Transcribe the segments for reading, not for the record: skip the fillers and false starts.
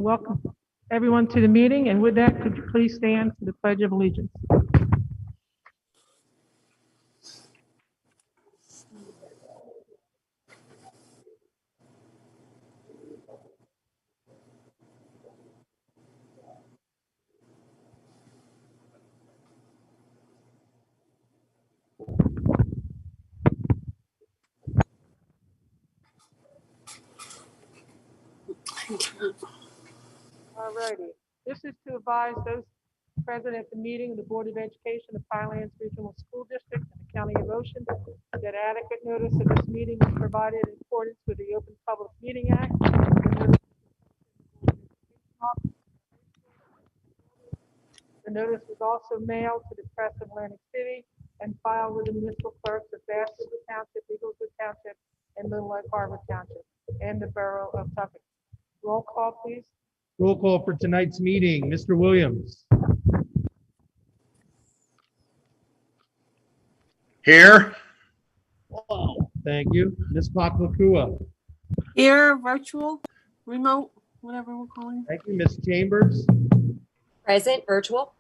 Welcome everyone to the meeting. And with that, could you please stand for the Pledge of Allegiance? All righty. This is to advise those present at the meeting of the Board of Education of Pinelands Regional School District in the County of Ocean that adequate notice of this meeting was provided in accordance with the Open Public Meeting Act. The notice was also mailed to the press of Atlantic City and filed with the municipal clerks of Baskerville Township, Eagleswood Township, and Little Lake Harbor Township, and the Borough of Suffolk. Roll call, please. Roll call for tonight's meeting. Mr. Williams. Here. Thank you. Ms. Paklakua. Here, virtual, remote, whatever we're calling. Thank you. Ms. Chambers. Present, virtual.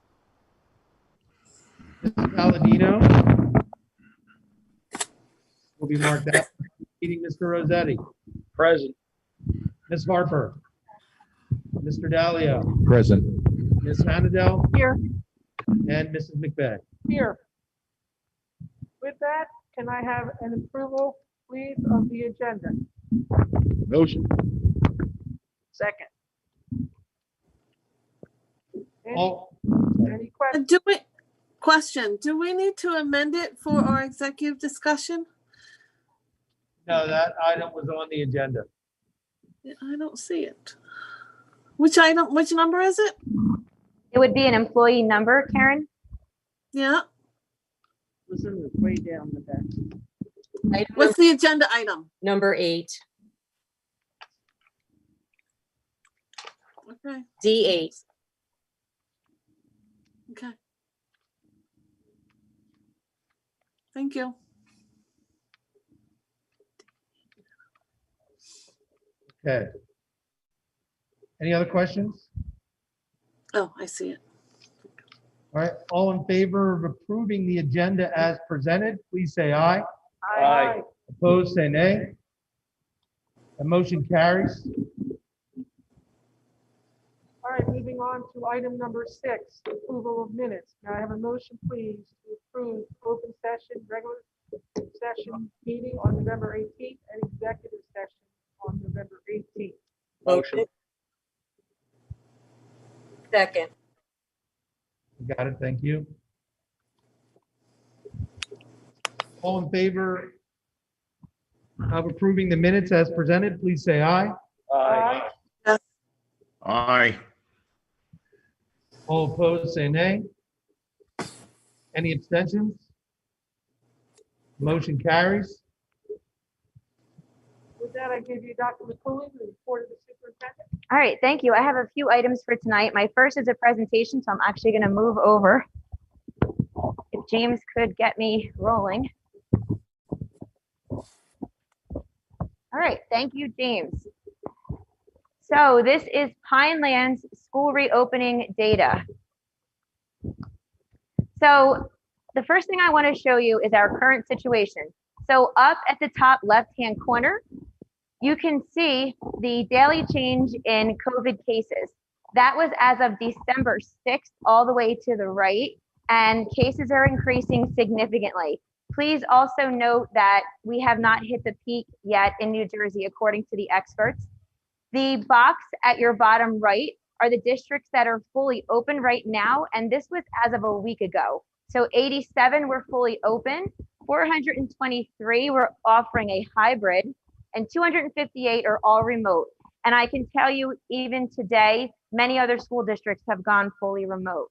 Mrs. Palladino. Will be marked out. Meeting Mr. Rossetti. Present. Ms. Harper. Mr. Dalio. Present. Ms. Hanadel. Here. And Mrs. McVeigh. Here. With that, can I have an approval, please, of the agenda? Motion. Second. All, Any questions? Do we need to amend it for our executive discussion? no, that item was on the agenda. I don't see it. Which item, which number is it? It would be an employee number, Karen. Yeah, Way down the back. Item what's the agenda item? number 8, Okay, D8. okay. Thank you. Okay. Any other questions? Oh, I see it. All right, all in favor of approving the agenda as presented, please say aye. Aye. Opposed, say nay. The motion carries. All right, moving on to item number 6, approval of minutes. Now I have a motion, please, to approve open session, regular session meeting on November 18th and executive session on November 18th. Motion. Second. Got it, thank you. All in favor of approving the minutes as presented, please say aye. Aye. Aye. All opposed, say nay. Any abstentions? Motion carries. With that, I give you Dr. McCooley, the report of the superintendent. All right, thank you. I have a few items for tonight. My first is a presentation, so I'm actually going to move over. If James could get me rolling. All right, thank you, James. So this is Pinelands school reopening data. So the first thing I want to show you is our current situation. So up at the top left-hand corner, you can see the daily change in COVID cases. That was as of December 6th, all the way to the right, and cases are increasing significantly. Please also note that we have not hit the peak yet in New Jersey, according to the experts. The box at your bottom right are the districts that are fully open right now, and this was as of a week ago. So 87 were fully open, 423 were offering a hybrid, and 258 are all remote. And I can tell you, even today, many other school districts have gone fully remote.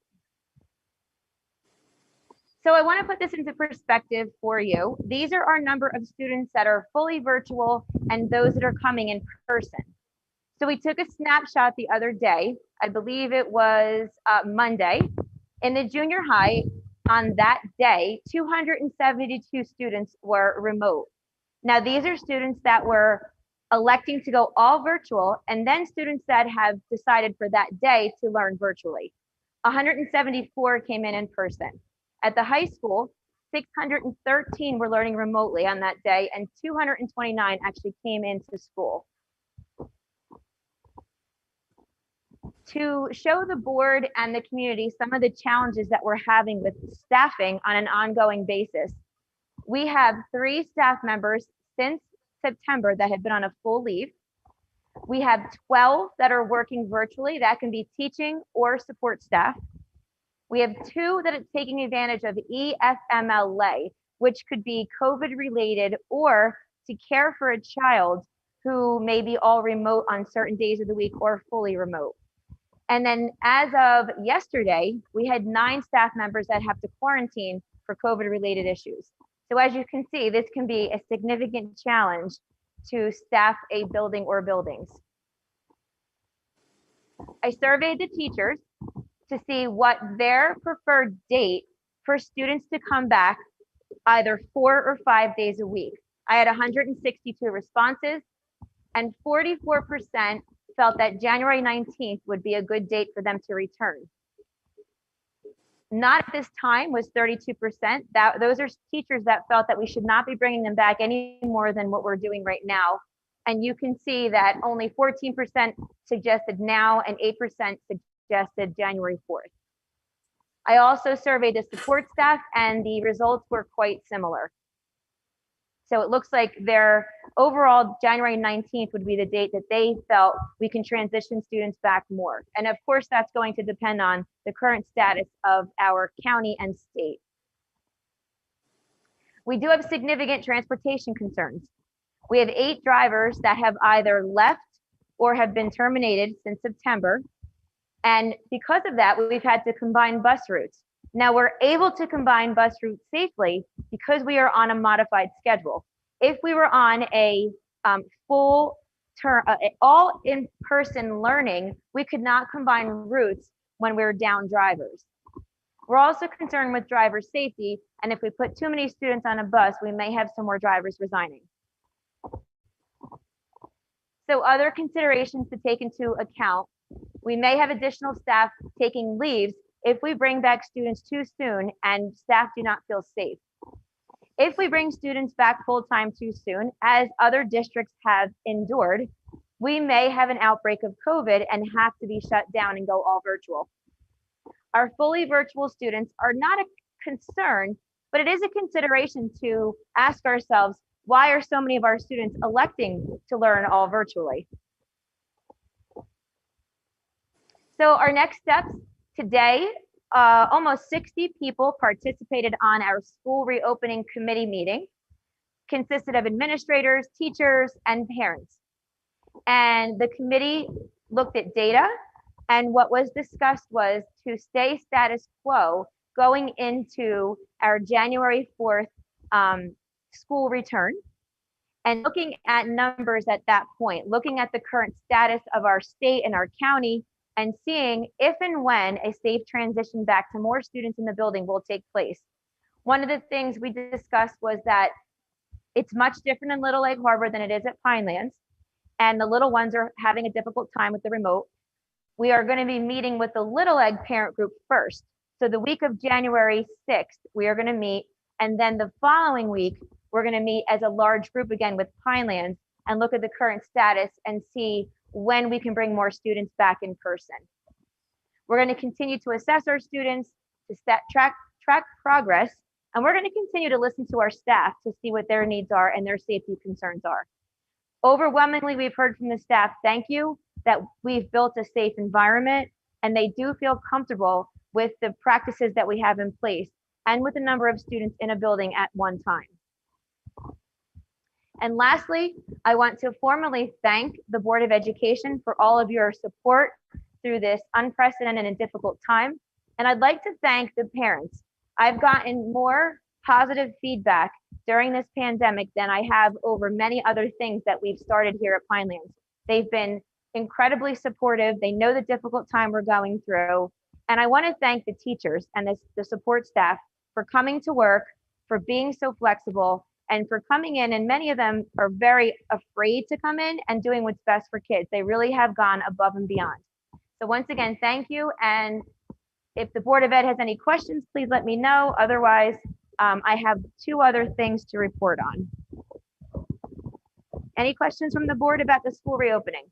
So I want to put this into perspective for you. These are our number of students that are fully virtual and those that are coming in person. So we took a snapshot the other day, I believe it was Monday, in the junior high. On that day, 272 students were remote. Now, these are students that were electing to go all virtual, and then students that have decided for that day to learn virtually. 174 came in person. At the high school, 613 were learning remotely on that day, and 229 actually came into school. To show the board and the community some of the challenges that we're having with staffing on an ongoing basis, we have 3 staff members since September that have been on a full leave. We have 12 that are working virtually. That can be teaching or support staff. We have 2 that are taking advantage of EFMLA, which could be COVID related or to care for a child who may be all remote on certain days of the week or fully remote. And then as of yesterday, we had 9 staff members that have to quarantine for COVID related issues. So as you can see, this can be a significant challenge to staff a building or buildings. I surveyed the teachers to see what their preferred date for students to come back either 4 or 5 days a week. I had 162 responses, and 44% felt that January 19th would be a good date for them to return. Not at this time was 32%. Those are teachers that felt that we should not be bringing them back any more than what we're doing right now. And you can see that only 14% suggested now and 8% suggested January 4th. I also surveyed the support staff and the results were quite similar. So it looks like their overall January 19th would be the date that they felt we can transition students back more. And of course, that's going to depend on the current status of our county and state. We do have significant transportation concerns. We have 8 drivers that have either left or have been terminated since September. And because of that, we've had to combine bus routes. Now we're able to combine bus routes safely because we are on a modified schedule. If we were on a full term, all in-person learning, we could not combine routes when we're down drivers. We're also concerned with driver safety, and if we put too many students on a bus, we may have some more drivers resigning. So other considerations to take into account, we may have additional staff taking leaves if we bring back students too soon and staff do not feel safe. If we bring students back full-time too soon, as other districts have endured, we may have an outbreak of COVID and have to be shut down and go all virtual. Our fully virtual students are not a concern, but it is a consideration to ask ourselves, why are so many of our students electing to learn all virtually? So our next steps today, almost 60 people participated on our school reopening committee meeting, consisted of administrators, teachers, and parents. And the committee looked at data, and what was discussed was to stay status quo going into our January 4th school return, and looking at numbers at that point, looking at the current status of our state and our county, and seeing if and when a safe transition back to more students in the building will take place. One of the things we discussed was that it's much different in Little Egg Harbor than it is at Pinelands, and the little ones are having a difficult time with the remote. We are going to be meeting with the Little Egg parent group first. So the week of January 6th, we are going to meet, and then the following week, we're going to meet as a large group again with Pinelands and look at the current status and see when we can bring more students back in person. We're going to continue to assess our students, to track progress, and we're going to continue to listen to our staff to see what their needs are and their safety concerns are. Overwhelmingly, we've heard from the staff, thank you, that we've built a safe environment, and they do feel comfortable with the practices that we have in place and with the number of students in a building at one time. And lastly, I want to formally thank the Board of Education for all of your support through this unprecedented and difficult time. And I'd like to thank the parents. I've gotten more positive feedback during this pandemic than I have over many other things that we've started here at Pinelands. They've been incredibly supportive. They know the difficult time we're going through. And I want to thank the teachers and the support staff for coming to work, for being so flexible, and for coming in, and many of them are very afraid to come in and doing what's best for kids. They really have gone above and beyond. So once again, thank you. And if the Board of Ed has any questions, please let me know. Otherwise, I have 2 other things to report on. Any questions from the board about the school reopening?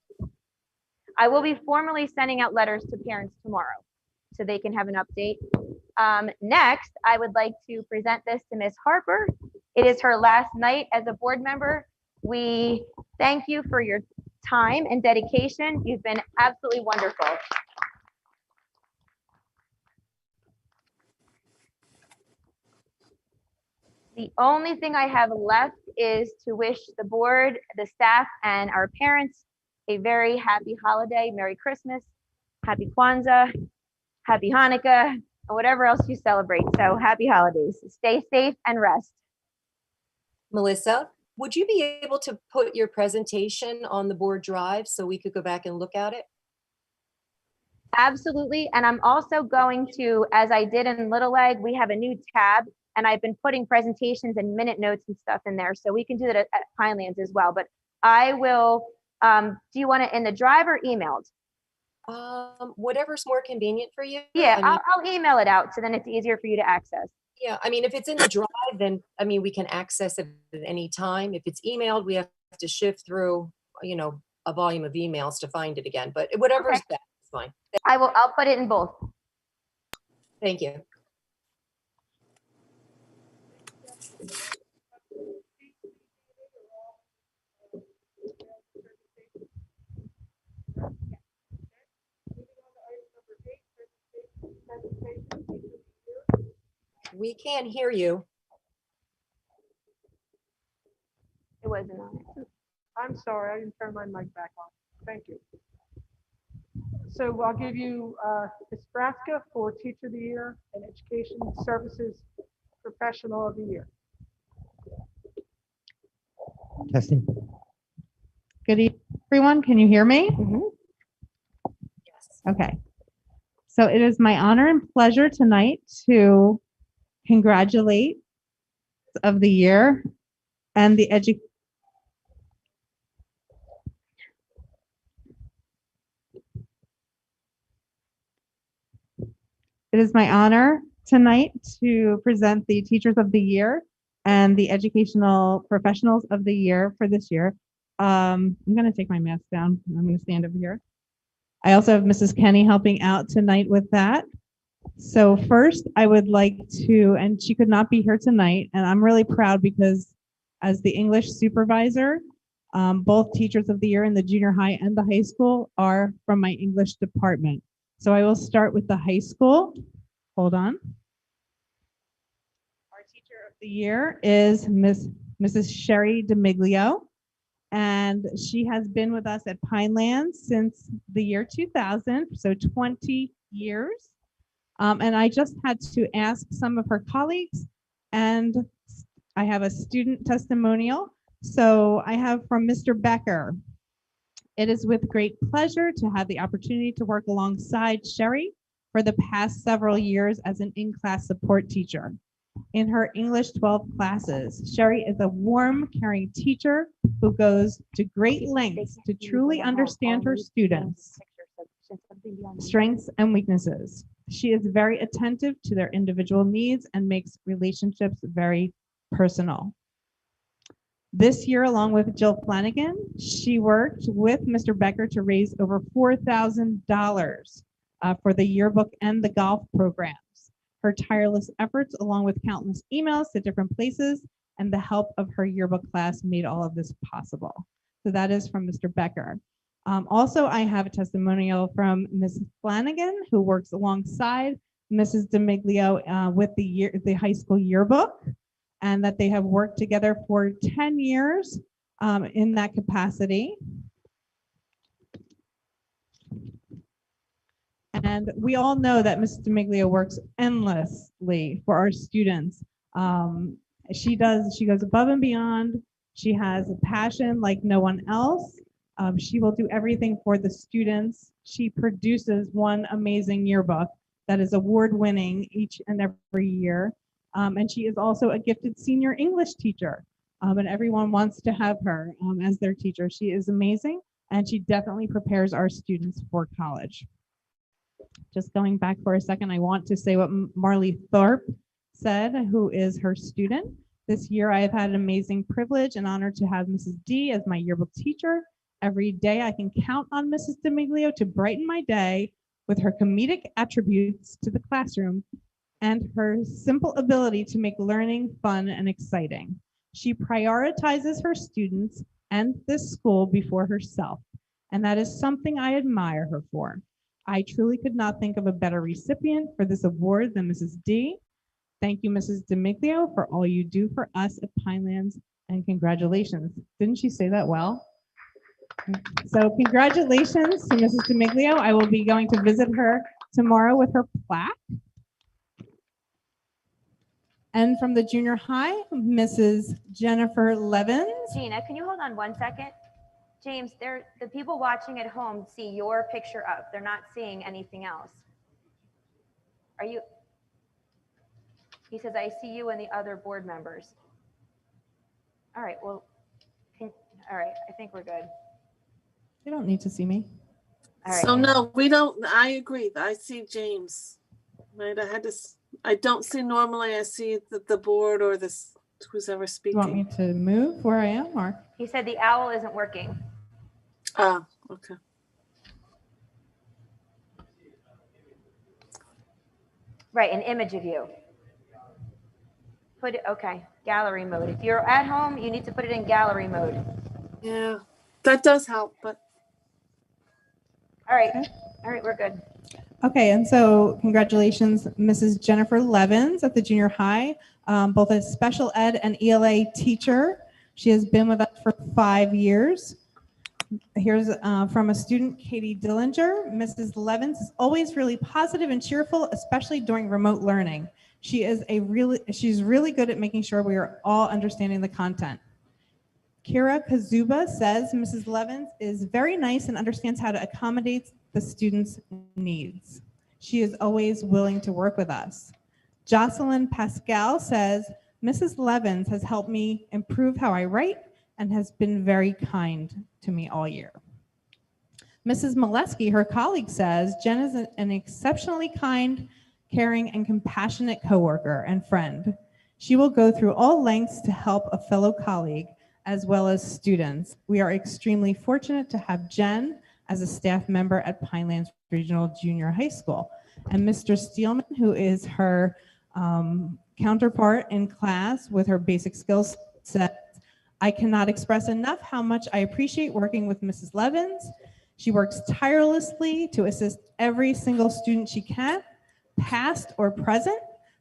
I will be formally sending out letters to parents tomorrow so they can have an update. Next, I would like to present this to Ms. Harper. It is her last night as a board member. We thank you for your time and dedication. You've been absolutely wonderful. The only thing I have left is to wish the board, the staff, and our parents a very happy holiday, Merry Christmas, Happy Kwanzaa, Happy Hanukkah, and whatever else you celebrate. So happy holidays. Stay safe and rest. Melissa, would you be able to put your presentation on the board drive so we could go back and look at it? Absolutely. And I'm also going to, as I did in Little Egg, we have a new tab, and I've been putting presentations and minute notes and stuff in there. So we can do that at Pinelands as well. But I will, do you want it in the drive or emailed? Whatever's more convenient for you. Yeah, I mean, I'll email it out so then it's easier for you to access. yeah, I mean, if it's in the drive, then, I mean, we can access it at any time. If it's emailed, we have to shift through, you know, a volume of emails to find it again, but whatever's Okay. best, is fine. I'll put it in both. Thank you. We can't hear you. It wasn't on it. I'm sorry, I didn't turn my mic back on. Thank you. So I'll give you Ms. Braska for Teacher of the Year and Education Services Professional of the Year. Testing. Good evening, everyone. Can you hear me? Yes. Okay. So it is my honor and pleasure tonight to congratulate of the year and the It is my honor tonight to present the Teachers of the Year and the Educational Professionals of the Year for this year. I'm going to take my mask down. I'm going to stand over here. I also have Mrs. Kenny helping out tonight with that. So first, I would like to, and she could not be here tonight, and I'm really proud because as the English supervisor, both Teachers of the Year in the junior high and the high school are from my English department. So I will start with the high school. Hold on. Our Teacher of the Year is Mrs. Sherry DeMiglio, and she has been with us at Pinelands since the year 2000, so 20 years. And I just had to ask some of her colleagues, and I have a student testimonial. So I have from Mr. Becker. It is with great pleasure to have the opportunity to work alongside Sherry for the past several years as an in-class support teacher. In her English 12 classes, Sherry is a warm, caring teacher who goes to great lengths to truly understand her students' strengths and weaknesses. She is very attentive to their individual needs and makes relationships very personal. This year, along with Jill Flanagan, she worked with Mr. Becker to raise over $4,000 for the yearbook and the golf programs. Her tireless efforts, along with countless emails to different places and the help of her yearbook class made all of this possible. So that is from Mr. Becker. Also, I have a testimonial from Ms. Flanagan, who works alongside Mrs. DeMiglio with the high school yearbook, and that they have worked together for 10 years in that capacity. And we all know that Mrs. DeMiglio works endlessly for our students. She goes above and beyond. She has a passion like no one else. She will do everything for the students. She produces one amazing yearbook that is award-winning each and every year. And she is also a gifted senior English teacher. and everyone wants to have her as their teacher. She is amazing, and she definitely prepares our students for college. Just going back for a second, I want to say what Marley Thorpe said, who is her student. This year, I have had an amazing privilege and honor to have Mrs. D as my yearbook teacher. Every day, I can count on Mrs. D'Amiglio to brighten my day with her comedic attributes to the classroom and her simple ability to make learning fun and exciting. She prioritizes her students and this school before herself, and that is something I admire her for. I truly could not think of a better recipient for this award than Mrs. D. Thank you, Mrs. D'Amiglio, for all you do for us at Pinelands, and congratulations. Didn't she say that well? So congratulations to Mrs. D'Amiglio. I will be going to visit her tomorrow with her plaque. And from the junior high, Mrs. Jennifer Levins. Gina, can you hold on 1 second? James, the people watching at home see your picture up. They're not seeing anything else. Are you? He says, I see you and the other board members. All right, well, all right, I think we're good. You don't need to see me. All right. So no, we don't, I agree. I see James. Right, I don't see normally, I see the board or this, who's ever You want me speaking. to move where I am, or? He said the owl isn't working. Oh, okay. Right, an image of you. Put it, okay, gallery mode. If you're at home, you need to put it in gallery mode. Yeah, that does help, but All right, Okay. all right, we're good. Okay, and so congratulations, Mrs. Jennifer Levins at the junior high, both a special ed and ELA teacher. She has been with us for 5 years. Here's from a student, Katie Dillinger. Mrs. Levins is always really positive and cheerful, especially during remote learning. She's really good at making sure we are all understanding the content. Kira Kazuba says Mrs. Levins is very nice and understands how to accommodate the students' needs. She is always willing to work with us. Jocelyn Pascal says Mrs. Levins has helped me improve how I write and has been very kind to me all year. Mrs. Molesky, her colleague, says Jen is an exceptionally kind, caring, and compassionate coworker and friend. She will go through all lengths to help a fellow colleague as well as students. We are extremely fortunate to have Jen as a staff member at Pinelands Regional Junior High School. And Mr. Steelman, who is her counterpart in class with her basic skills set, I cannot express enough how much I appreciate working with Mrs. Levins. She works tirelessly to assist every single student she can, past or present.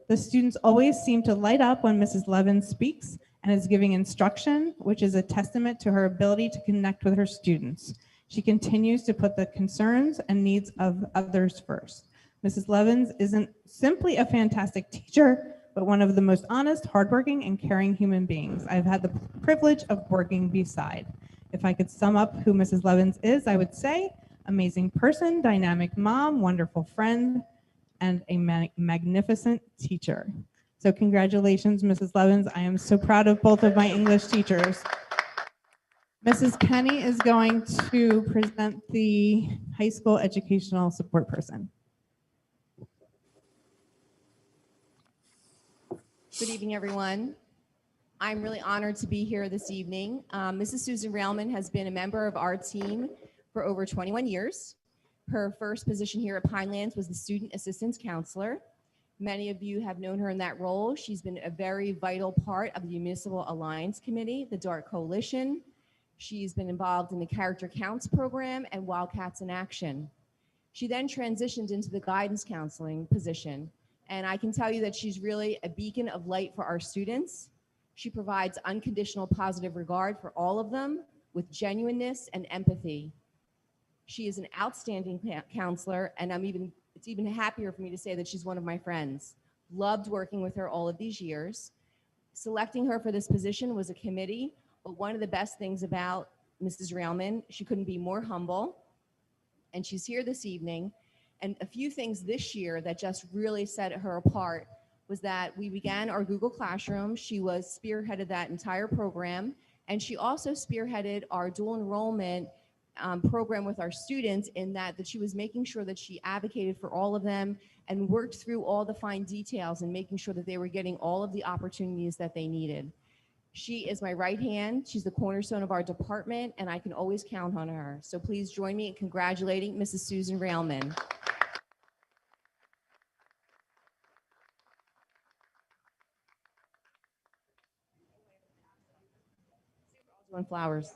The students always seem to light up when Mrs. Levins speaks and is giving instruction, which is a testament to her ability to connect with her students. She continues to put the concerns and needs of others first. Mrs. Levins isn't simply a fantastic teacher, but one of the most honest, hardworking, and caring human beings I've had the privilege of working beside. If I could sum up who Mrs. Levins is, I would say amazing person, dynamic mom, wonderful friend, and a magnificent teacher. So congratulations, Mrs. Levins. I am so proud of both of my English teachers. Mrs. Kenny is going to present the high school educational support person. Good evening, everyone. I'm really honored to be here this evening. Mrs. Susan Railman has been a member of our team for over 21 years. Her first position here at Pinelands was the Student Assistance Counselor. Many of you have known her in that role. She's been a very vital part of the Municipal Alliance Committee, the DART Coalition. She's been involved in the Character Counts program and Wildcats in Action. She then transitioned into the guidance counseling position. And I can tell you that she's really a beacon of light for our students. She provides unconditional positive regard for all of them with genuineness and empathy. She is an outstanding counselor, and it's even happier for me to say that she's one of my friends. Loved working with her all of these years. Selecting her for this position was a committee, but one of the best things about Mrs. Railman, she couldn't be more humble, and she's here this evening. And a few things this year that just really set her apart was that we began our Google Classroom. She spearheaded that entire program, and she also spearheaded our dual enrollment program with our students, in that she was making sure that she advocated for all of them and worked through all the fine details and making sure that they were getting all of the opportunities that they needed. She is my right hand. She's the cornerstone of our department, and I can always count on her. So please join me in congratulating Mrs. Susan Railman. Doing flowers.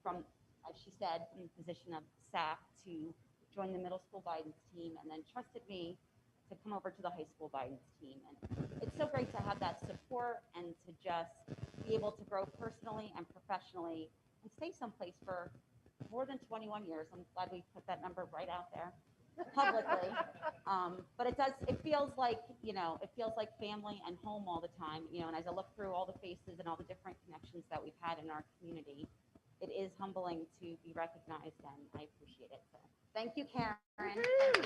From, as she said, in the position of SAC to join the middle school guidance team, and then trusted me to come over to the high school guidance team. And it's so great to have that support and to just be able to grow personally and professionally and stay someplace for more than 21 years. I'm glad we put that number right out there publicly. But it feels like, it feels like family and home all the time, and as I look through all the faces and all the different connections that we've had in our community, it is humbling to be recognized, and I appreciate it. So thank you, Karen. Thank you.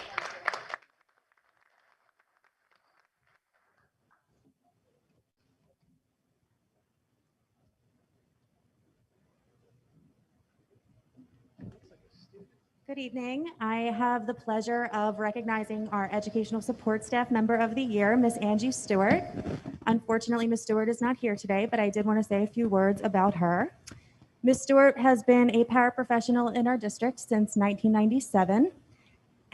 Good evening. I have the pleasure of recognizing our Educational Support Staff Member of the Year, Miss Angie Stewart. Unfortunately, Miss Stewart is not here today, but I did want to say a few words about her. Miss Stewart has been a paraprofessional in our district since 1997.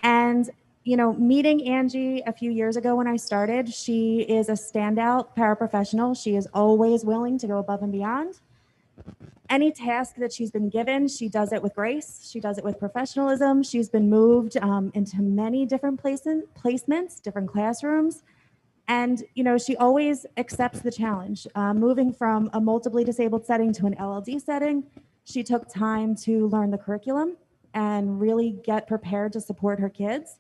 And, meeting Angie a few years ago when I started, she is a standout paraprofessional. She is always willing to go above and beyond. Any task that she's been given, she does it with grace. She does it with professionalism. She's been moved into many different placements, different classrooms. And, she always accepts the challenge. Moving from a multiply disabled setting to an LLD setting, she took time to learn the curriculum and really get prepared to support her kids.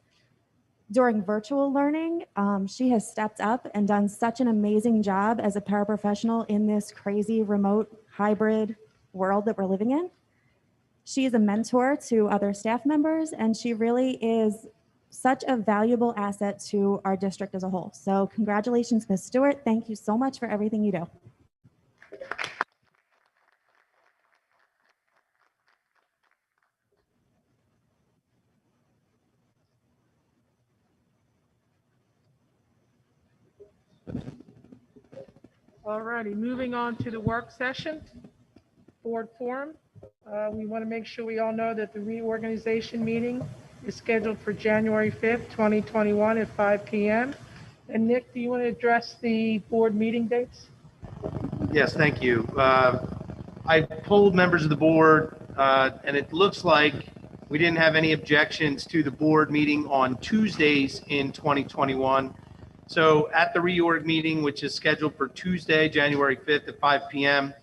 During virtual learning, she has stepped up and done such an amazing job as a paraprofessional in this crazy remote hybrid world that we're living in. She is a mentor to other staff members, and she really is such a valuable asset to our district as a whole. So congratulations, Ms. Stewart. Thank you so much for everything you do. All righty, moving on to the work session, board forum. We want to make sure we all know that the reorganization meeting is scheduled for January 5th, 2021 at 5 p.m. And Nick, do you want to address the board meeting dates? Yes, thank you. I polled members of the board, and it looks like we didn't have any objections to the board meeting on Tuesdays in 2021. So at the reorg meeting, which is scheduled for Tuesday, January 5th at 5 p.m.,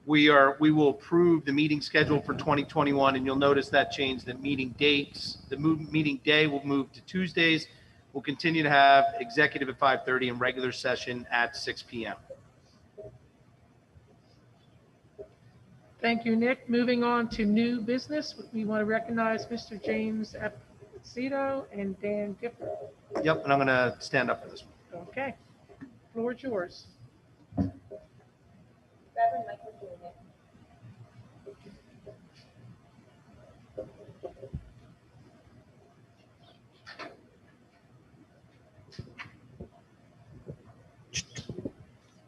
we will approve the meeting schedule for 2021, and you'll notice that change. The meeting dates, meeting day will move to Tuesdays. We'll continue to have executive at 5:30 and regular session at 6 p.m. Thank you, Nick. Moving on to new business, we want to recognize Mr. James Esposito and Dan Gifford. Yep, and I'm going to stand up for this one. Okay, floor is yours.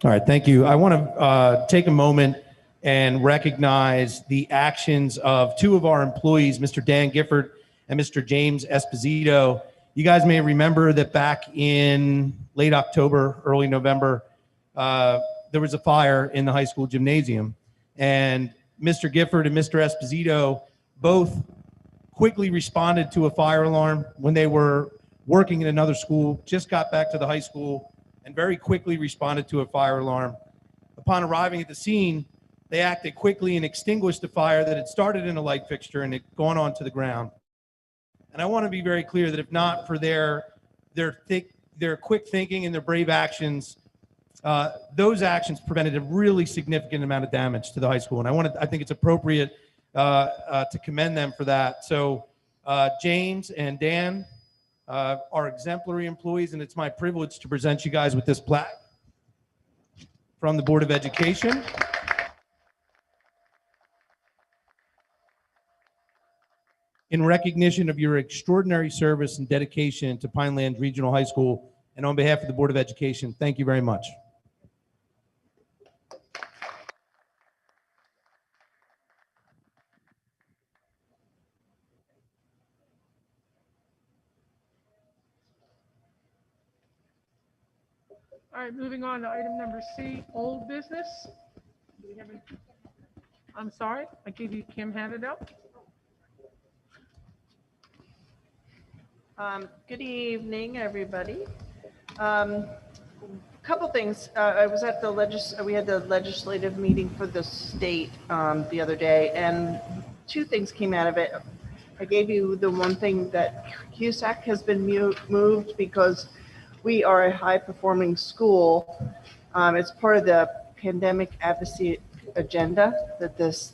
All right, thank you. I want to take a moment and recognize the actions of two of our employees, Mr. Dan Gifford and Mr. James Esposito. You guys may remember that back in late October, early November, there was a fire in the high school gymnasium. And Mr. Gifford and Mr. Esposito both quickly responded to a fire alarm when they were working in another school, just got back to the high school, and very quickly responded to a fire alarm. Upon arriving at the scene, they acted quickly and extinguished the fire that had started in a light fixture and had gone onto the ground. And I want to be very clear that if not for their quick thinking and their brave actions, those actions prevented a really significant amount of damage to the high school. And I think it's appropriate to commend them for that. So James and Dan are exemplary employees, and it's my privilege to present you guys with this plaque from the Board of Education. In recognition of your extraordinary service and dedication to Pinelands Regional High School, and on behalf of the Board of Education, thank you very much. All right, moving on to item number C, old business. Do we have any- I'm sorry, I gave you Kim handed out. Good evening, everybody. Couple things. I was at we had the legislative meeting for the state the other day, and two things came out of it. I gave you the one thing that CUSAC has been moved because we are a high-performing school. It's part of the pandemic advocacy agenda that this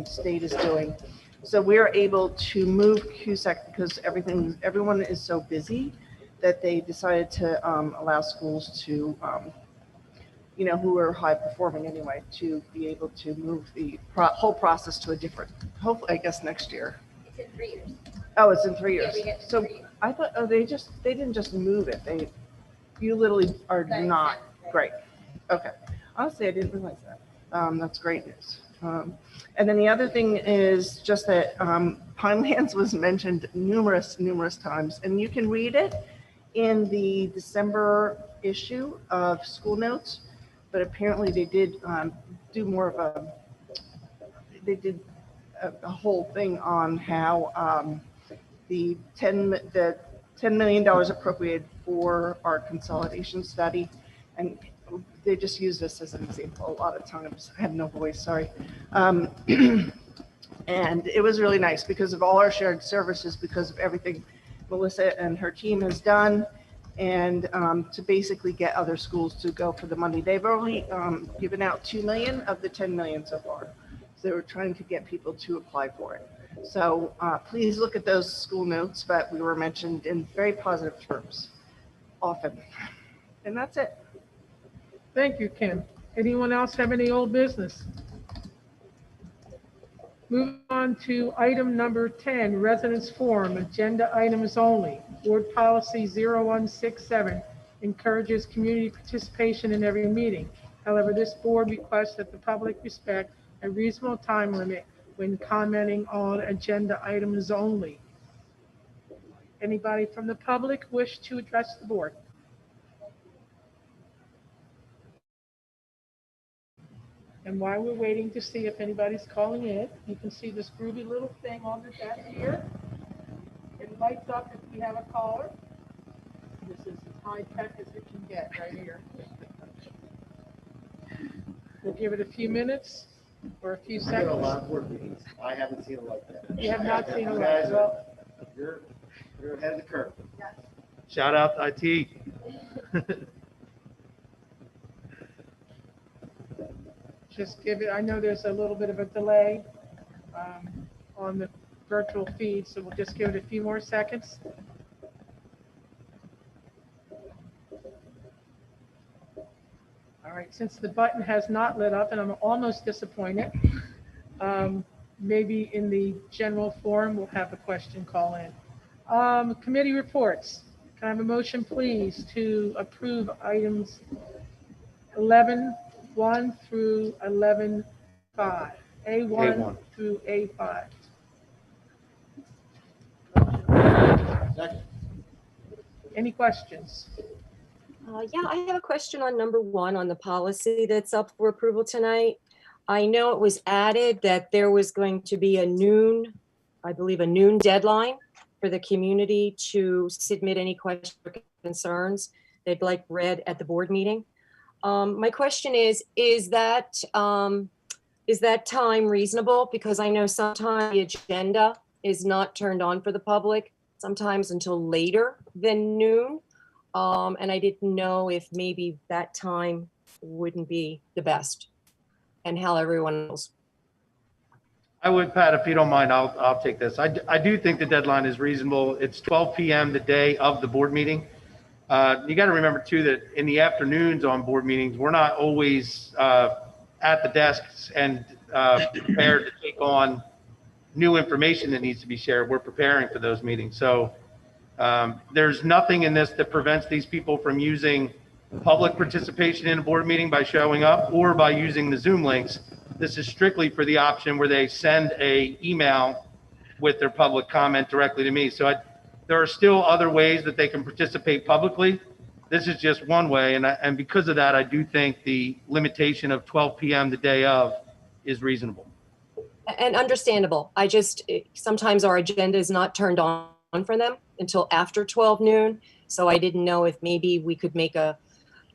state is doing. So we're able to move CUSAC because everyone is so busy that they decided to allow schools to, who are high performing anyway, to be able to move the whole process to a different, hopefully, I guess next year. It's in 3 years. Oh, it's in 3 years. Yeah, we get So 3 years. I thought, they didn't just move it. You literally are not, great. Okay. Honestly, I didn't realize that. That's great news. And then the other thing is just that Pinelands was mentioned numerous times, and you can read it in the December issue of School Notes, but apparently they did do more of a whole thing on how the $10 million appropriated for our consolidation study, and they just use this as an example a lot of times. I have no voice, sorry. And it was really nice because of all our shared services, because of everything Melissa and her team has done, and to basically get other schools to go for the money. They've already given out 2 million of the 10 million so far. So they were trying to get people to apply for it. So please look at those school notes, but we were mentioned in very positive terms often. And that's it. Thank you, Kim. Anyone else have any old business? Moving on to item number 10, residence forum, agenda items only. Board policy 0167 encourages community participation in every meeting. However, this board requests that the public respect a reasonable time limit when commenting on agenda items only. Anybody from the public wish to address the board? And while we're waiting to see if anybody's calling in, you can see this groovy little thing on the desk here. It lights up if we have a caller. This is as high tech as it can get right here. We'll give it a few minutes or a few I get a seconds. lot of board meetings. I haven't seen it like that. You have not seen it You like guys that. You're ahead of the curve. Shout out to IT. Just give it, I know there's a little bit of a delay on the virtual feed, so we'll just give it a few more seconds. All right, since the button has not lit up, and I'm almost disappointed, maybe in the general forum, we'll have a question call in. Committee reports. Can I have a motion, please, to approve items 11.1 through 11.5, A1 through A5? Second. Any questions? Yeah, I have a question on number 1 on the policy that's up for approval tonight. I know it was added that there was going to be a noon deadline for the community to submit any questions or concerns they'd like read at the board meeting. My question is that time reasonable? Because I know sometimes the agenda is not turned on for the public, sometimes until later than noon. And I didn't know if maybe that time wouldn't be the best and how everyone else. I would, Pat, if you don't mind, I'll take this. I do think the deadline is reasonable. It's 12 p.m. the day of the board meeting. You got to remember too that in the afternoons on board meetings, we're not always at the desks and prepared to take on new information that needs to be shared. We're preparing for those meetings. So there's nothing in this that prevents these people from using public participation in a board meeting by showing up or by using the Zoom links. This is strictly for the option where they send a email with their public comment directly to me. So there are still other ways that they can participate publicly. This is just one way. And because of that, I do think the limitation of 12 p.m. the day of is reasonable. And understandable. Sometimes our agenda is not turned on for them until after 12 noon. So I didn't know if maybe we could make a,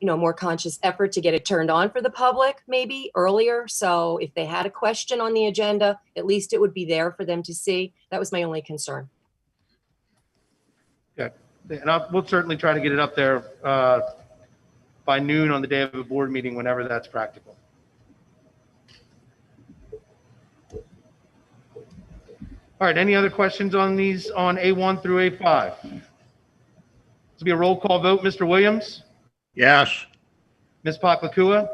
more conscious effort to get it turned on for the public maybe earlier. So if they had a question on the agenda, at least it would be there for them to see. That was my only concern. Okay. And we'll certainly try to get it up there by noon on the day of a board meeting, whenever that's practical. All right, any other questions on these on A1 through A5? This will be a roll call vote. Mr. Williams? Yes. Ms. Paklakua?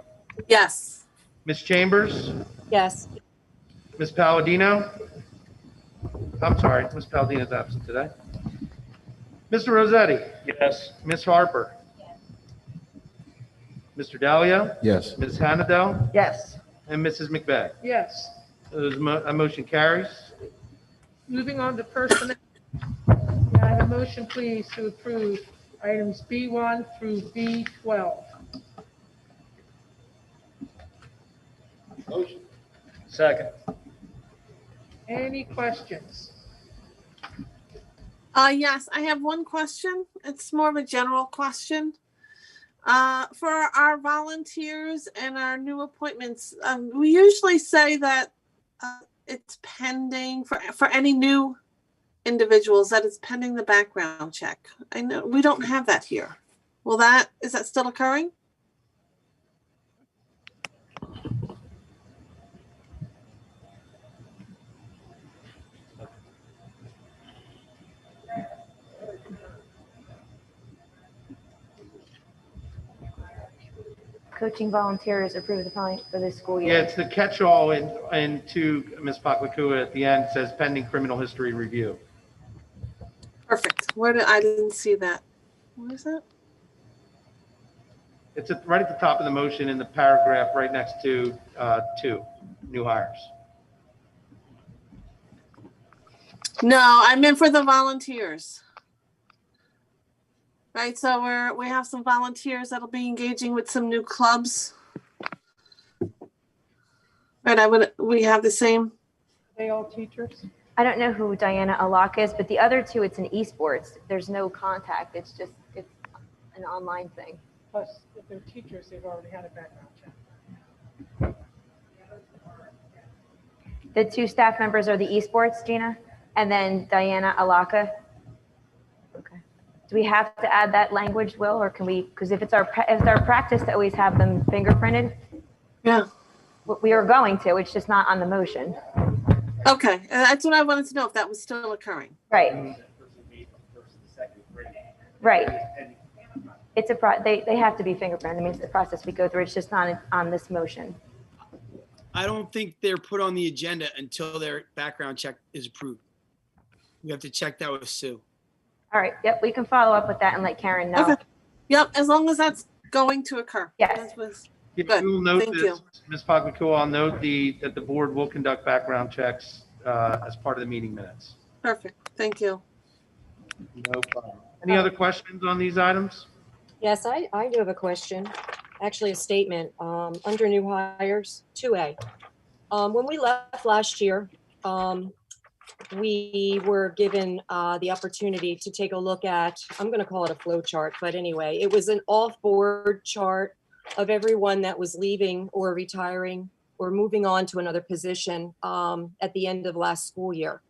Yes. Ms. Chambers? Yes. Ms. Palladino? I'm sorry, Ms. Palladino's absent today. Mr. Rossetti? Yes. Ms. Harper? Mr. Dalio? Yes. Ms. Hannadel? Yes. And Mrs. McVeigh? Yes. A motion carries. Moving on to personnel. May I have a motion, please, to approve items B1 through B12? Motion. Second. Any questions? Yes, I have one question. It's more of a general question. For our volunteers and our new appointments, we usually say that it's pending for any new individuals, that it's pending the background check. I know we don't have that here. Is that still occurring? Coaching volunteers approved the following for this school Yeah, year. it's the catch-all to Ms. Paklakua at the end. It says pending criminal history review. Perfect. I didn't see that. What is that? It's right at the top of the motion in the paragraph right next to 2 new hires. No, I meant for the volunteers. Right, so we have some volunteers that'll be engaging with some new clubs. Right, we have the same. They all teachers? I don't know who Diana Alak is, but the other two, it's an esports. There's no contact. It's an online thing. Plus, if they're teachers, they've already had a background check. The two staff members are the esports, Gina, and then Diana Alaka. Okay. Do we have to add that language, Will, or can we? Because if it's our practice to always have them fingerprinted. Yeah. We are going to. It's just not on the motion. Okay, that's what I wanted to know, if that was still occurring. Right. Right. It's they have to be fingerprinted. I mean, it's the process we go through. It's just not on this motion. I don't think they're put on the agenda until their background check is approved. We have to check that with Sue. All right. Yep. We can follow up with that and let Karen know. Okay. Yep. As long as that's going to occur. Yes. Good. You'll note this, Ms. Paklakua, I'll note that the board will conduct background checks as part of the meeting minutes. Perfect. Thank you. No problem. Any other questions on these items? Yes, I do have a question. Actually, a statement. Under new hires, 2A. When we left last year, we were given the opportunity to take a look at, I'm going to call it a flow chart, but anyway, it was an off-board chart of everyone that was leaving or retiring or moving on to another position at the end of last school year.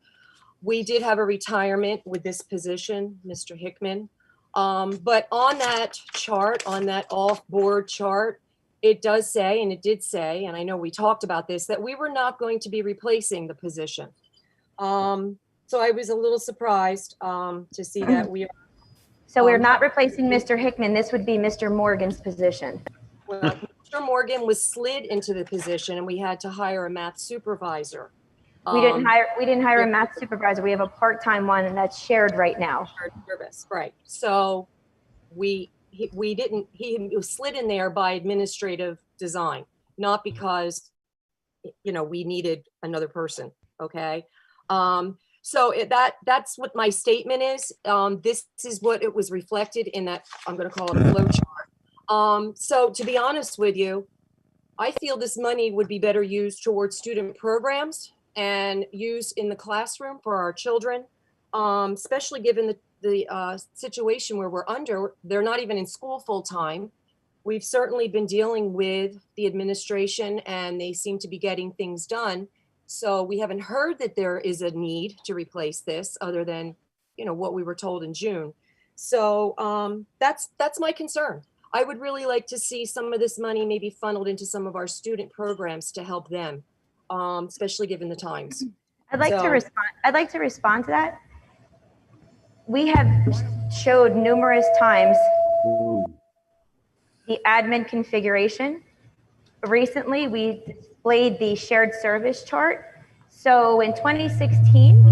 We did have a retirement with this position, Mr. Hickman. But on that chart, on that off-board chart, it does say, and it did say, and I know we talked about this, that we were not going to be replacing the position. So I was a little surprised to see that we are. So we're not replacing Mr. Hickman. This would be Mr. Morgan's position. Well, Mr. Morgan was slid into the position and we had to hire a math supervisor. We didn't hire a math supervisor. We have a part-time one, and that's shared right now. Service, right. So he was slid in there by administrative design, not because, we needed another person. Okay. So that's what my statement is. This is what it was reflected in that, I'm going to call it a flow chart. So to be honest with you, I feel this money would be better used towards student programs and used in the classroom for our children, especially given the situation where they're not even in school full time. We've certainly been dealing with the administration and they seem to be getting things done. So we haven't heard that there is a need to replace this other than, what we were told in June. So that's my concern. I would really like to see some of this money maybe funneled into some of our student programs to help them, especially given the times. I'd like to respond to that. We have showed numerous times the admin configuration. Recently, we displayed the shared service chart. So in 2016,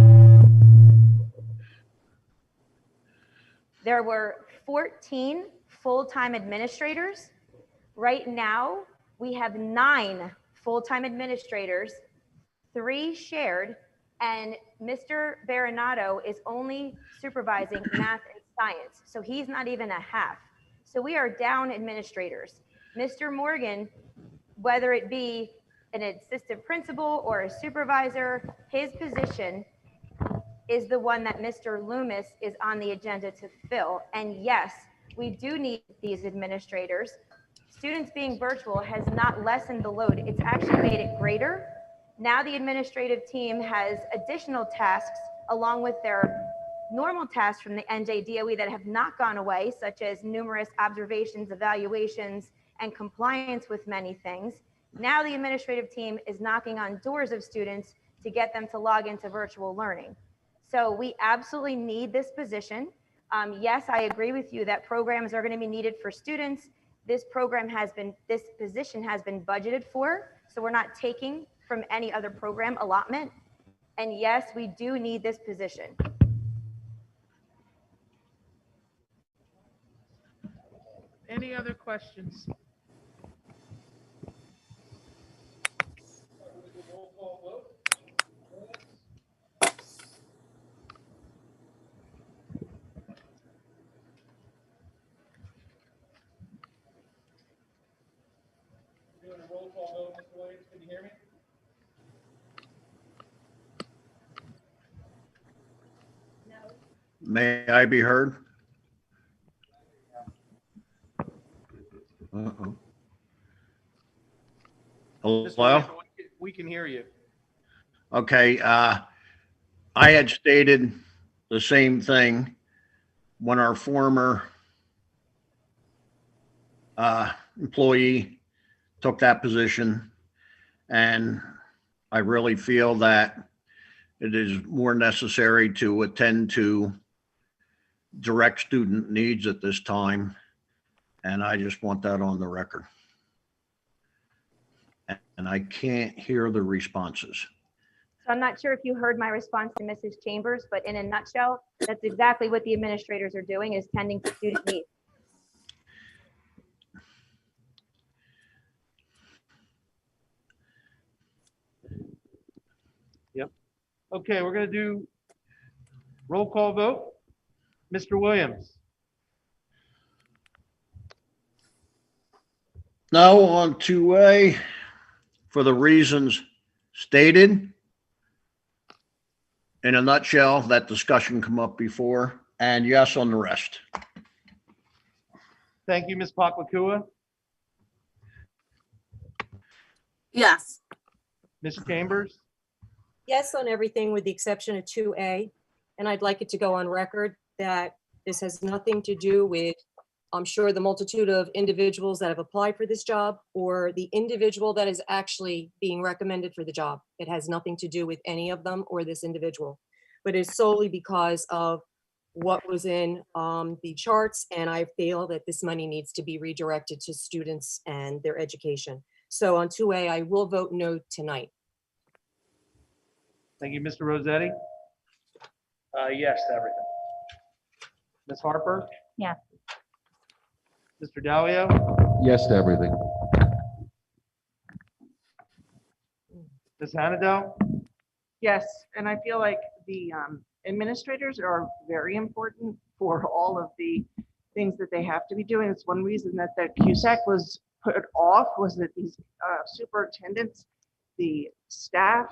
there were 14 full-time administrators. Right now, we have 9 full-time administrators, 3 shared, and Mr. Baronato is only supervising math and science. So he's not even a half. So we are down administrators. Mr. Morgan, whether it be an assistant principal or a supervisor, his position is the one that Mr. Loomis is on the agenda to fill. And yes, we do need these administrators. Students being virtual has not lessened the load. It's actually made it greater. Now the administrative team has additional tasks along with their normal tasks from the NJDOE that have not gone away, such as numerous observations, evaluations, and compliance with many things. Now the administrative team is knocking on doors of students to get them to log into virtual learning. So we absolutely need this position. Yes, I agree with you that programs are going to be needed for students. This position has been budgeted for, so we're not taking from any other program allotment. And yes, we do need this position. Any other questions? Doing a roll call vote, Mr. Williams, can you hear me? May I be heard? Uh-oh. Hello? We can hear you. Okay, I had stated the same thing when our former employee took that position. And I really feel that it is more necessary to attend to direct student needs at this time. And I just want that on the record. And I can't hear the responses. So I'm not sure if you heard my response to Mrs. Chambers, but in a nutshell, that's exactly what the administrators are doing, is tending to student needs. Yep. Okay, we're going to do roll call vote. Mr. Williams. No on 2A for the reasons stated. In a nutshell, that discussion come up before, and yes on the rest. Thank you, Ms. Paklakua. Yes. Ms. Chambers. Yes on everything with the exception of 2A. And I'd like it to go on record that this has nothing to do with I'm sure, the multitude of individuals that have applied for this job or the individual that is actually being recommended for the job. It has nothing to do with any of them or this individual, but it's solely because of what was in the charts. And I feel that this money needs to be redirected to students and their education. So on 2A, I will vote no tonight. Thank you, Mr. Rossetti. Yes to everything. Ms. Harper, Yes. Mr. Dalio, Yes to everything. Ms. Hannadel, Yes, and I feel like the administrators are very important for all of the things that they have to be doing. It's one reason that the CUSAC was put off, was that these superintendents, the staff,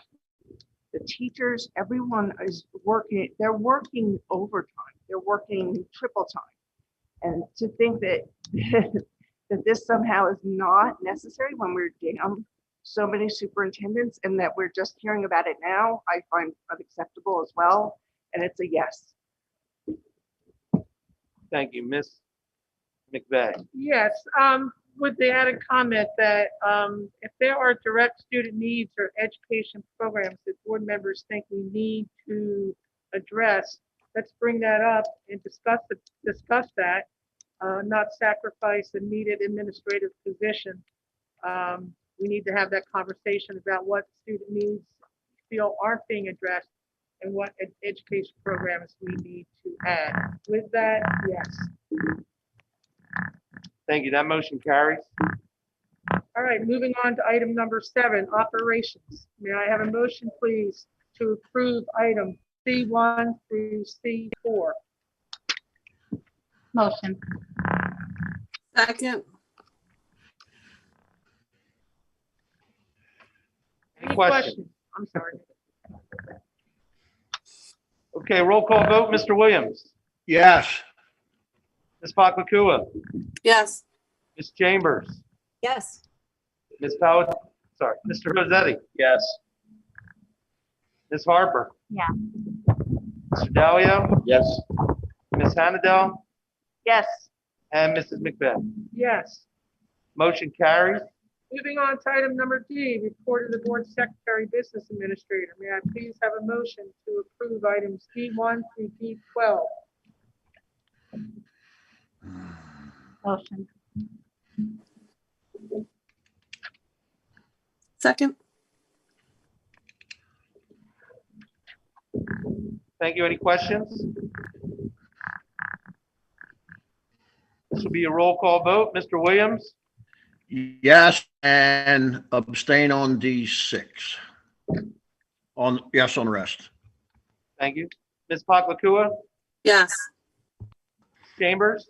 the teachers, everyone is working, they're working overtime, they're working triple time. And to think that that this somehow is not necessary when we're down so many superintendents and that we're just hearing about it now, I find unacceptable as well. And it's a yes. thank you, Ms. McVeigh. Yes, with the added comment that if there are direct student needs or education programs that board members think we need to address, let's bring that up and discuss that, not sacrifice a needed administrative position. We need to have that conversation about what student needs feel aren't being addressed and what education programs we need to add. With that, yes. Thank you. That motion carries. All right, moving on to item number 7, operations. May I have a motion, please, to approve item C1 through C4? Motion. Second. Any questions? I'm sorry. Okay, roll call vote. Mr. Williams, Yes. Ms. Paklakua, Yes. Ms. Chambers, Yes. Ms. Powell, sorry, Mr. Rossetti, Yes. Ms. Harper, Yeah. Mr. Dalio, Yes. Ms. Hannadel, Yes. and Mrs. McVeigh. Yes. Motion carries. Moving on to item number D, report of the board secretary, business administrator. May I please have a motion to approve items D1 through D12? Motion. Second. Thank you. Any questions? This will be a roll call vote. Mr. Williams, Yes, and abstain on D6. Yes on the rest. thank you. Ms. Paklakua, Yes. Chambers,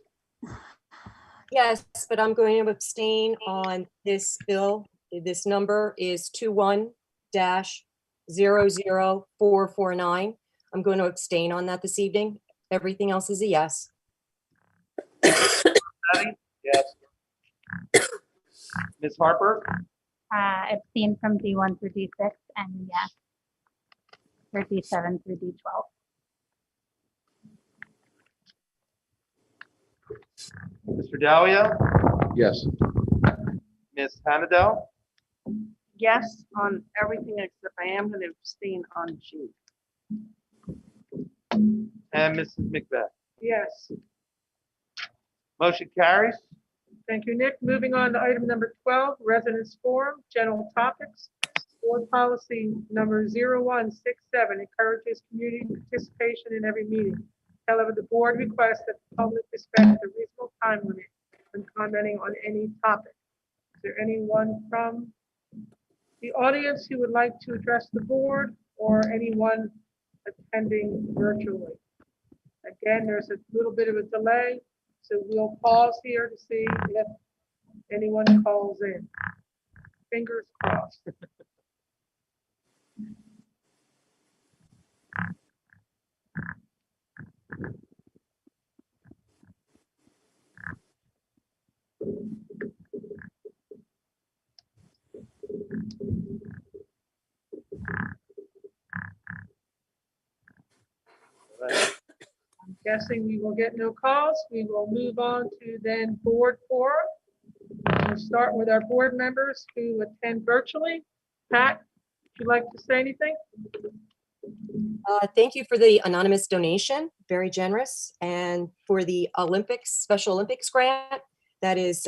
Yes, but I'm going to abstain on this bill. This number is 21-00449. I'm going to abstain on that this evening. Everything else is a yes. Yes. Ms. Harper, Abstain from D1 through D6 and yes for D7 through D12. Mr. Dalio, Yes. Ms. Hannadel, Yes on everything except I am going to abstain on G. and Mrs. McVeigh. Yes. Motion carries. Thank you, Nick. Moving on to item number 12, residents forum, general topics. Board policy number 0167 encourages community participation in every meeting. However, the board requests that the public respect the reasonable time limit when commenting on any topic. Is there anyone from the audience who would like to address the board or anyone attending virtually? Again, there's a little bit of a delay, so we'll pause here to see if anyone calls in. Fingers crossed. Guessing we will get no calls. We will move on to then board forum. We'll start with our board members who attend virtually. Pat, would you like to say anything? Thank you for the anonymous donation, very generous, and for the Special Olympics grant. That is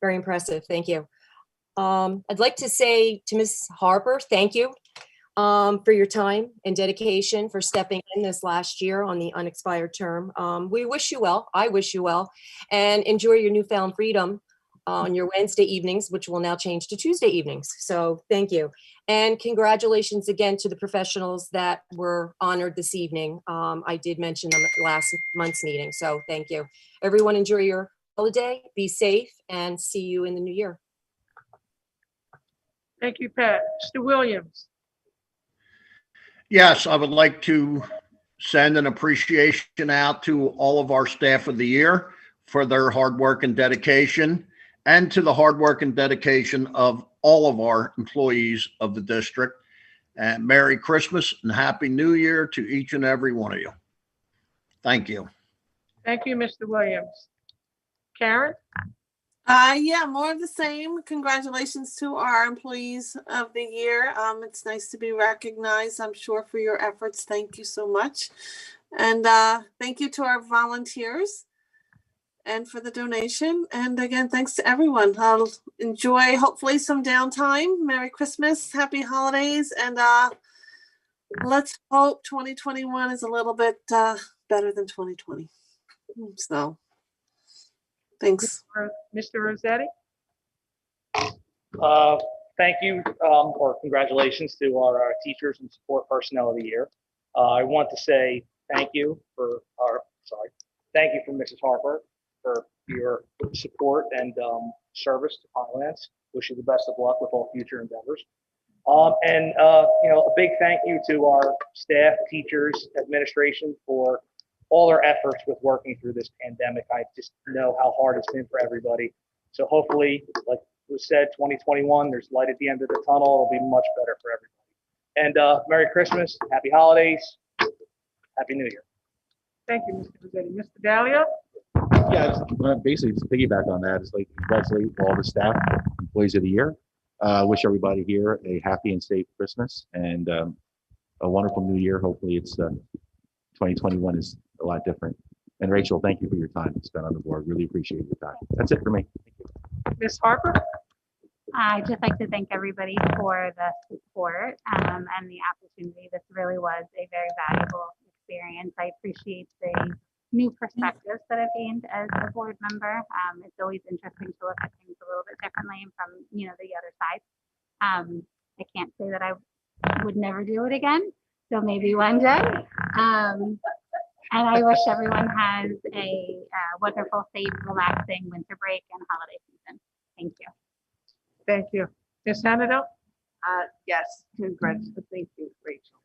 very impressive. Thank you. I'd like to say to Ms. Harper, thank you for your time and dedication for stepping in this last year on the unexpired term. We wish you well. I wish you well, and enjoy your newfound freedom on your Wednesday evenings, which will now change to Tuesday evenings. So thank you. And congratulations again to the professionals that were honored this evening. I did mention them at last month's meeting, so thank you. Everyone enjoy your holiday, be safe, and see you in the new year. Thank you, Pat. Mr. Williams. Yes, I would like to send an appreciation out to all of our staff of the year for their hard work and dedication, and to the hard work and dedication of all of our employees of the district. And Merry Christmas and Happy New Year to each and every one of you. Thank you. Thank you, Mr. Williams. Karen? Yeah, more of the same. Congratulations to our employees of the year. It's nice to be recognized, I'm sure, for your efforts. Thank you so much. And thank you to our volunteers and for the donation. And again, thanks to everyone. I'll enjoy hopefully some downtime. Merry Christmas, happy holidays, and let's hope 2021 is a little bit better than 2020. So thanks. Mr. Rossetti? Thank you, or congratulations to our teachers and support personnel of the year. I want to say thank you for Mrs. Harper for your support and service to Pinelands. Wish you the best of luck with all future endeavors. And a big thank you to our staff, teachers, administration for all their efforts with working through this pandemic. I just know how hard it's been for everybody. So hopefully, like was said, 2021, there's light at the end of the tunnel. It'll be much better for everybody. And Merry Christmas, Happy Holidays, Happy New Year. Thank you, Mr. Rossetti. Mr. Dahlia? Yeah, basically to piggyback on that, is like congratulate all the staff, employees of the year. Wish everybody here a happy and safe Christmas and a wonderful new year. Hopefully it's 2021 is a lot different. And Rachel, thank you for your time spent on the board. Really appreciate your time. That's it for me. Ms. Harper? I'd just like to thank everybody for the support and the opportunity. This really was a very valuable experience. I appreciate the new perspectives that I've gained as a board member. It's always interesting to look at things a little bit differently from, the other side. I can't say that I would never do it again. So maybe one day. And I wish everyone has a wonderful, safe, relaxing winter break and holiday season. Thank you. Thank you. Ms. Hannado? Yes, congratulations. Thank you, Rachel.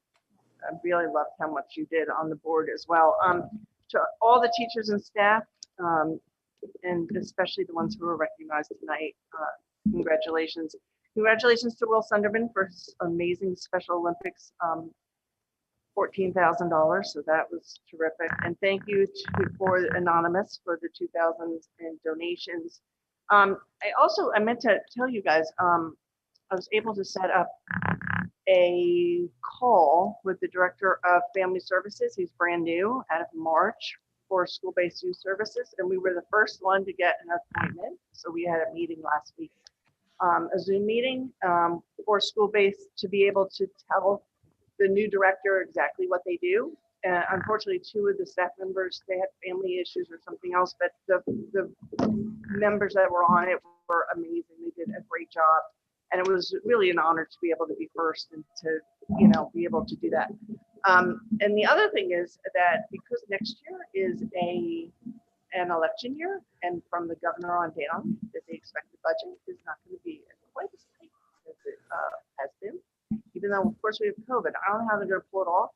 I really loved how much you did on the board as well. To all the teachers and staff, and especially the ones who were recognized tonight, congratulations. Congratulations to Will Sunderman for his amazing Special Olympics, $14,000. So that was terrific. And thank you for Anonymous for the 2000 and donations. I meant to tell you guys, I was able to set up a call with the Director of Family Services. He's brand new out of March for school-based youth services. And we were the first one to get an appointment. So we had a meeting last week, a Zoom meeting for school-based to be able to tell the new director exactly what they do. Unfortunately, two of the staff members, they had family issues or something else, but the members that were on it were amazing. They did a great job. And it was really an honor to be able to be first and to, be able to do that. And the other thing is that because next year is an election year, and from the governor on down, that the expected budget is not going to be quite as tight as it has been. Even though, of course, we have COVID. I don't know how they're going to pull it off,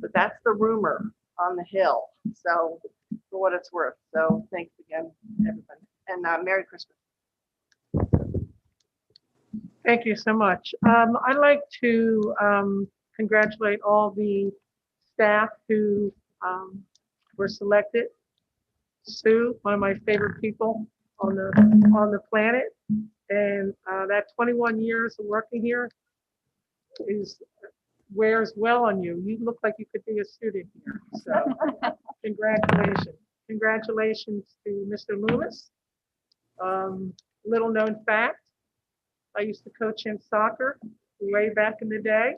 but that's the rumor on the Hill. So for what it's worth. So thanks again, everybody. And Merry Christmas. Thank you so much. I'd like to congratulate all the staff who were selected. Sue, one of my favorite people on the planet, and that 21 years of working here wears well on you. You look like you could be a student here. So congratulations. Congratulations to Mr. Loomis. Little known fact, I used to coach in soccer way back in the day.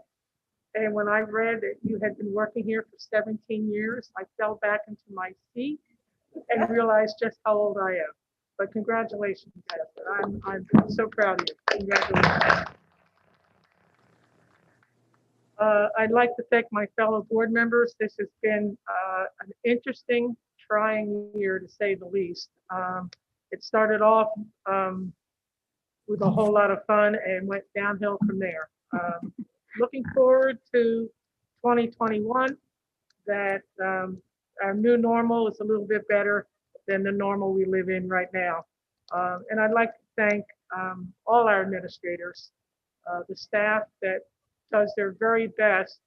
And when I read that you had been working here for 17 years, I fell back into my seat and realized just how old I am. But congratulations, guys. I'm so proud of you. Congratulations. I'd like to thank my fellow board members. This has been an interesting, trying year to say the least. It started off with a whole lot of fun and went downhill from there. Looking forward to 2021, that our new normal is a little bit better than the normal we live in right now. And I'd like to thank all our administrators, the staff that does their very best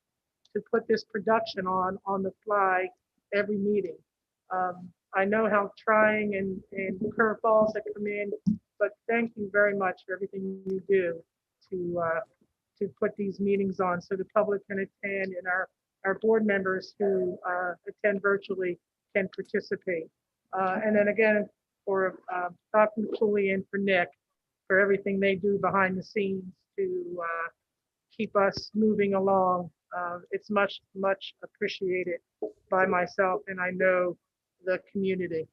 to put this production on the fly every meeting. I know how trying and curveballs that come in, but thank you very much for everything you do to put these meetings on so the public can attend and our board members who attend virtually can participate. And then again, for Dr. McCooley and for Nick, for everything they do behind the scenes to keep us moving along. It's much, much appreciated by myself and I know the community.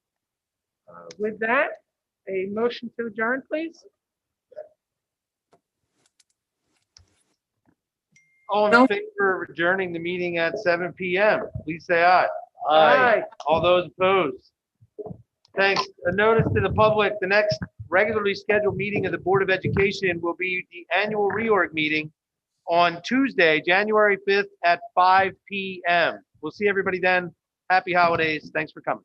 With that, a motion to adjourn, please. All in favor of adjourning the meeting at 7 p.m., please say aye. Aye. All those opposed? Thanks. A notice to the public, the next regularly scheduled meeting of the Board of Education will be the annual reorg meeting on Tuesday, January 5th at 5 p.m. We'll see everybody then. Happy holidays. Thanks for coming.